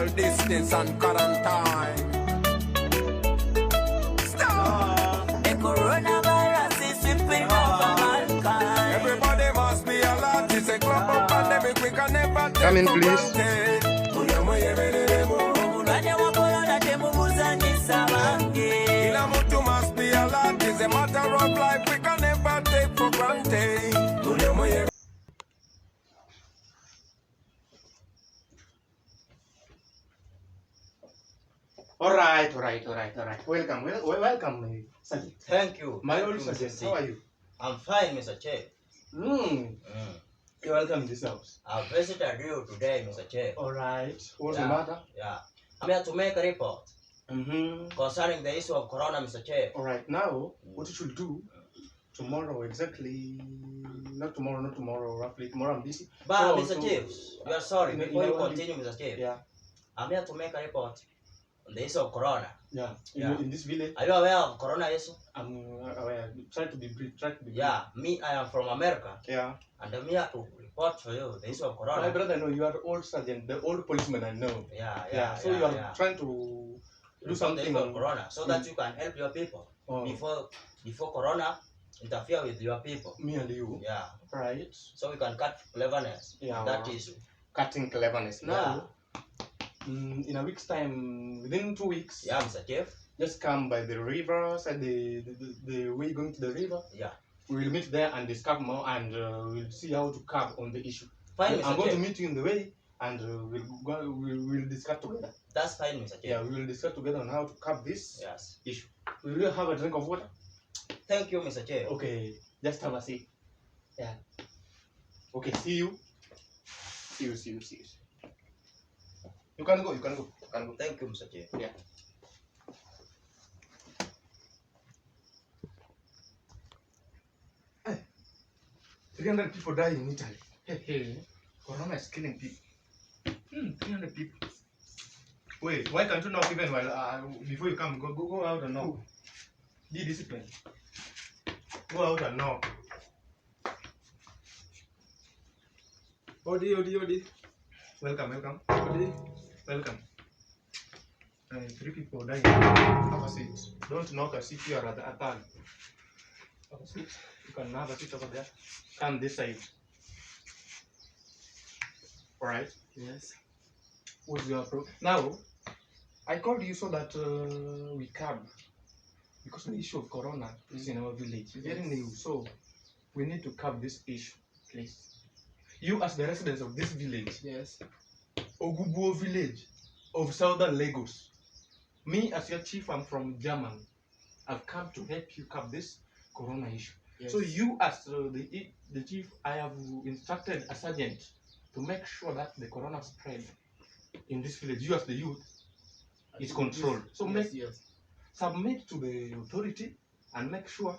social distance and quarantine. Stop! The coronavirus is sweeping over mankind. Everybody must be alert. It's a global pandemic. We can never take Come in, for please. granted. Omulwadde wa corona temubuzanyisa bange. Kila mtu must be alert. It's a matter of life. We can never take for granted. All right. Welcome, Sergeant. Thank you. My Thank old you, Sergeant, Mr. how are you? I'm fine, Mr. Chair. You're welcome in this house. I've visited you today, Mr. Chair. All right. What's Yeah. the matter? Yeah. I'm here to make a report Mm-hmm. concerning the issue of corona, Mr. Chair. All right. Now, what you should do tomorrow, exactly? Not tomorrow. Roughly tomorrow. I'm busy. But, So, Mr. Chief, you are sorry. Before you what continue, Mr. Chief, Yeah. I'm here to make a report on the issue of corona. Yeah. Yeah. In this village, Are you aware of corona issue? I'm aware. Try to be brief. Yeah. Me, I am from America, Yeah. and I'm here to report for you the issue of My corona. brother, I know you are the old sergeant, the old policeman. I know. Yeah. So you are trying to do something on on corona so that you can help your people before corona interfere with your people. me and you. Yeah. Right. So we can cut cleverness. Yeah. That issue. Cutting cleverness. Now, in a week's time, within 2 weeks, Yeah, Mr. Chief. just come by the rivers and the way going to the river. Yeah. We will meet there and discuss more, and we'll see how to curb on the issue. Fine, I'm Mr. going to Chief. meet you in the way, and we'll discuss together. That's fine, Mr. Chief. Yeah, we will discuss together on how to curb this Yes. issue. We will have a drink of water. Thank you, Mr. Chief. Okay, just have a seat. Yeah. Okay, see you. See you. You can go. Thank you, Mr. Chief. Yeah. 300 people die in Italy. Hey. Corona is killing people. 300 people. Wait, why can't you knock even while before you come? Go out and knock. Be disciplined. Go out and knock. Odi. Welcome. Odi. Welcome. 3 people dying. Have a seat. Don't knock as if you are at the attack. Have a seat. You can have a seat over there. Come this side. Alright. Yes. What's your problem? Now, I called you so that we curb. Because the issue of corona is in our village. It's very new. So, we need to curb this issue. Please. You as the residents of this village. Yes. Ogubuo village of southern Lagos. Me as your chief, I'm from German. I've come to help you curb this corona issue. Yes. So you as the chief, I have instructed a sergeant to make sure that the corona spread in this village. You as the youth is controlled. So submit to the authority and make sure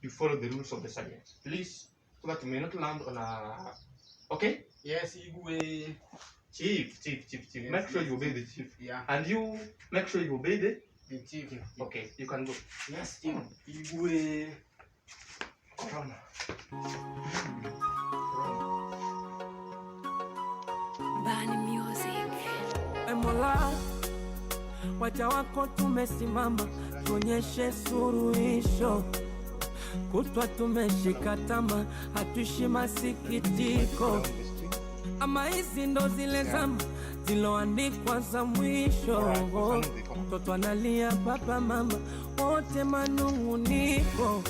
you follow the rules of the sergeant. Please, so that you may not land on a... Okay? Yes, Igwe. Chief. Yes, Make sure you obey the chief. Yeah. And you make sure you obey the... The chief. Okay, you can go. Yes, chief. Igwe. Corona. Bani music. Mola, waja wako tumesimama, tuonyeshe suluhisho. Kutwa tumeshika tama, hatuishi masikitiko. Ama hizi ndo zile zama ziloandikwa za mwisho. Mtoto analia, baba mama wote manunguniko.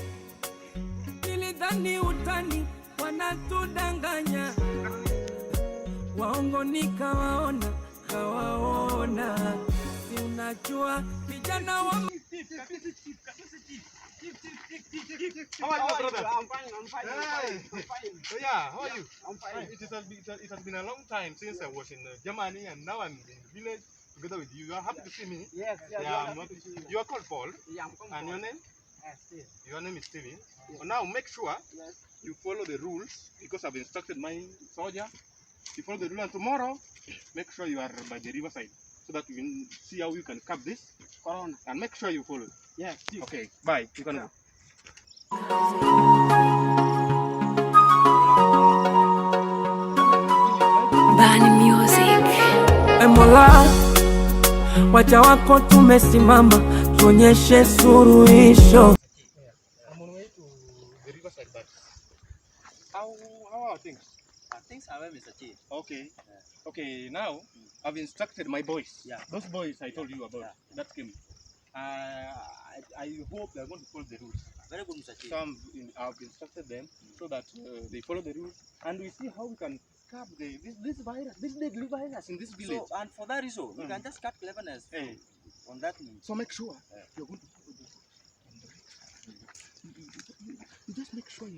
Nilidhani utani wanatudanganya, waongo nikawaona, kawaona. Si unajua vijana wa How are you, brother? I'm fine. So yeah, how are you? I'm fine. It has been a long time since I was in Germany, and now I'm in the village together with you. You are happy to see me? Yes. Yeah, you are called Paul. Yeah, I'm coming. And your name? Steve. Your name is Stevie. Yes. Now make sure Yes. you follow the rules, because I've instructed my soldier. You follow the rule, and tomorrow make sure you are by the riverside so that we can see how you can curb this. Corona. And make sure you follow. Yes, chief. Okay, bye. You can go. Bani music. Mola, waja wako tumesimama, tuonyeshe suluhisho. I'm on way to the riverside, but how are things? Things are well, Mr. Chief. Okay. Okay, now I've instructed my boys. Yeah. Those boys I told you about that came. I hope they're going to follow the rules. Very good, Mr. Chief. I've instructed them so that they follow the rules, and we see how we can curb this virus, this deadly virus in this village. So, and for that reason, we can just cut cleverness on that means. So make sure you're going to follow the rules. You just make sure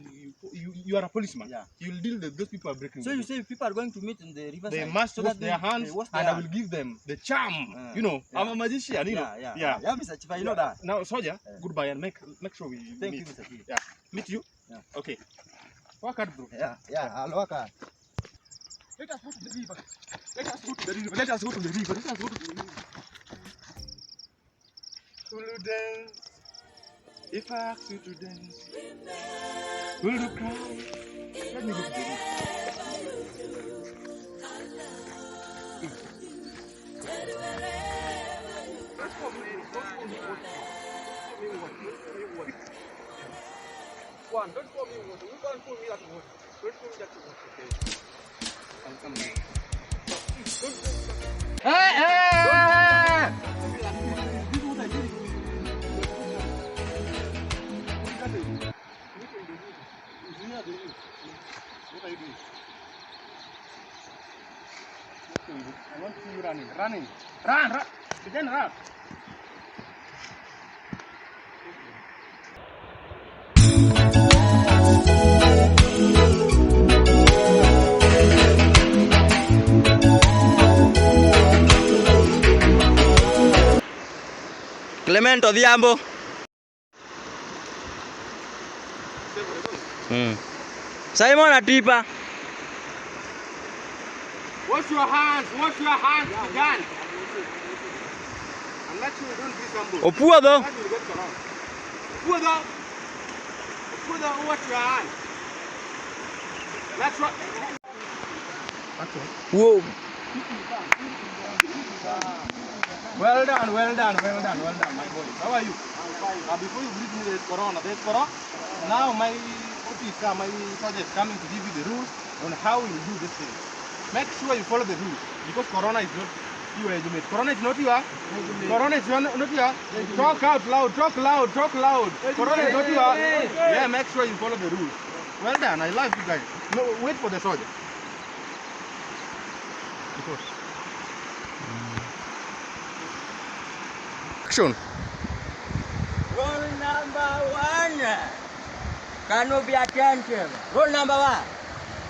you are a policeman. Yeah. You'll deal with those people are breaking. So you say people are going to meet in the riverside. They must wash their hands, and I will give them the charm. You know, I'm a magician. You know. Yeah, Mr. Chief, I know that. Now, soldier, goodbye, and make sure we Thank meet. you, Mr. Chief. Yeah, meet you. Yeah. Okay. Work hard, bro. Yeah, I'll work hard. Let us go to the river. Let us go to the river. Let us go to the river. Let us go to the river. Will you dance? If I ask you to dance, will you cry? Let me go to the river. One, don't pour me water. You can't pour me that water. Don't pour me that water. Okay. I'll come back. Hey! This is what I did. What are you doing? I want to see you running. Running. Run! Begin run. Clement Odhiambo. Simon Atipa. Wash your hands, began. Unless you don't be somebody. Opuodho. That will get corona. Opuodho, wash your hands. That's what. Whoa. Well done, my boy. How are you? Before you greet me, there's corona. Now my officer, my sergeant is coming to give you the rules on how you do this thing. Make sure you follow the rules because corona is not your regiment. Corona is not your. Corona is not your. Talk out loud. Corona is not your. Yeah, make sure you follow the rules. Well done. I love you guys. No, wait for the soldier. Because. Action. Rule number 1. Can you be attentive? Rule number 1.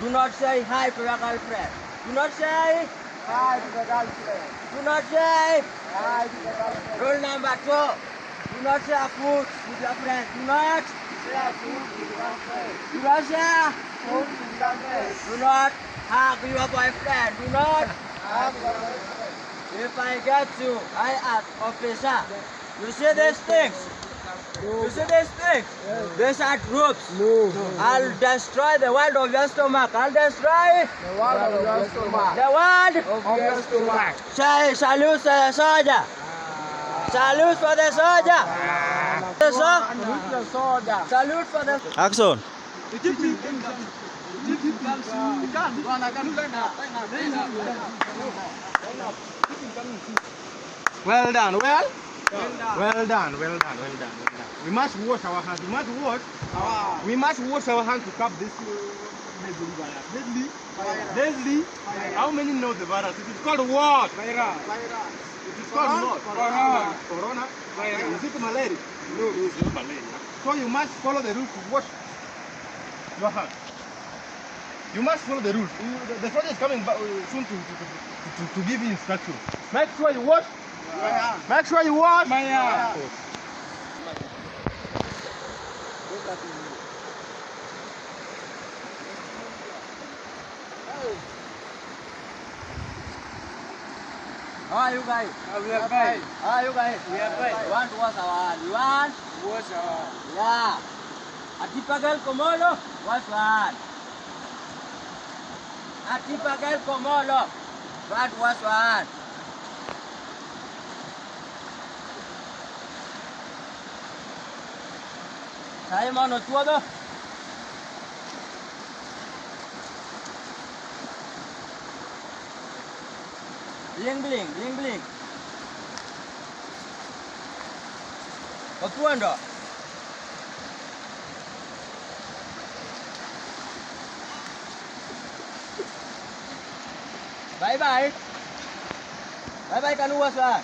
Do not say hi to your girlfriend. Do not say hi to the girlfriend. Do not say hi to the girlfriend. Rule number 2. Do not share food with your friend. Do not share food with your friend. Do not share food with your friend. Do not hug your boyfriend. Do not hug your boyfriend. If I get you, I ask officer. You see these things? You see these things? These are troops. I'll destroy the world of your stomach. I'll destroy the world of your stomach. The world of your stomach. Say salute to the soldier. Salute for the soldier. Salute for the action. Well done. Well done. We must wash our hands. We must wash our hands to curb this deadly virus. Deadly. How many know the virus? It is called what? Virus. It is called what? Corona. Is it malaria? No, it is not malaria. So you must follow the rules to wash your hands. You must follow the rules. The soldier is coming back soon to give you instructions. Make sure you wash. Make sure you wash. How are you guys? We are fine. How are you guys? We are fine. You want to wash our hands? You want? Wash our. Yeah. Atipagal Komolo, wash your hand. Atipagal Komolo, wash your hand. Sai mano tua do. Bling. Otuan dah. Bye kanu wasan.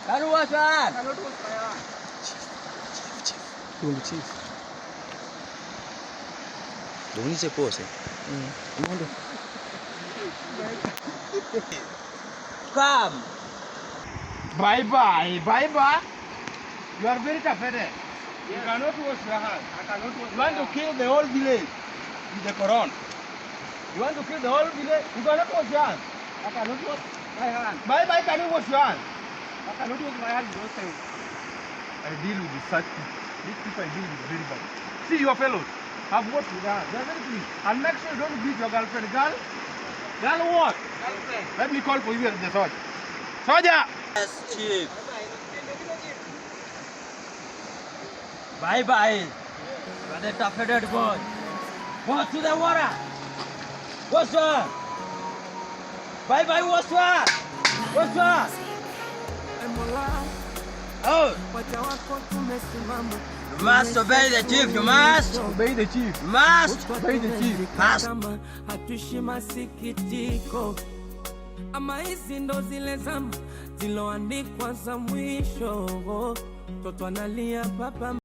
Kanu wasan. Tunggu chief. Doni se pose. Come. Bye. You are very tough, eh? You cannot wash your hands. You want to kill the whole village with the corona. You want to kill the whole village? You cannot wash your hands. I cannot wash my hand. Bye, can you wash your hands? I cannot wash my hand. Don't say. I deal with such people. These people I deal with very bad. See your fellows have washed with their hands. They are very clean. And make sure you don't beat your girlfriend. Girl what? Girlfriend. Let me call for you at the soldier. Soldier! Yes, chief. Bye. You are the tough-headed boy. Go to the water. What's up? Bye, what's up? Oh. You must obey the chief. You must obey the chief. Hatuishi masikitiko, ama hizi ndo zile zama ziloandikwa za mwisho. Toto analia papa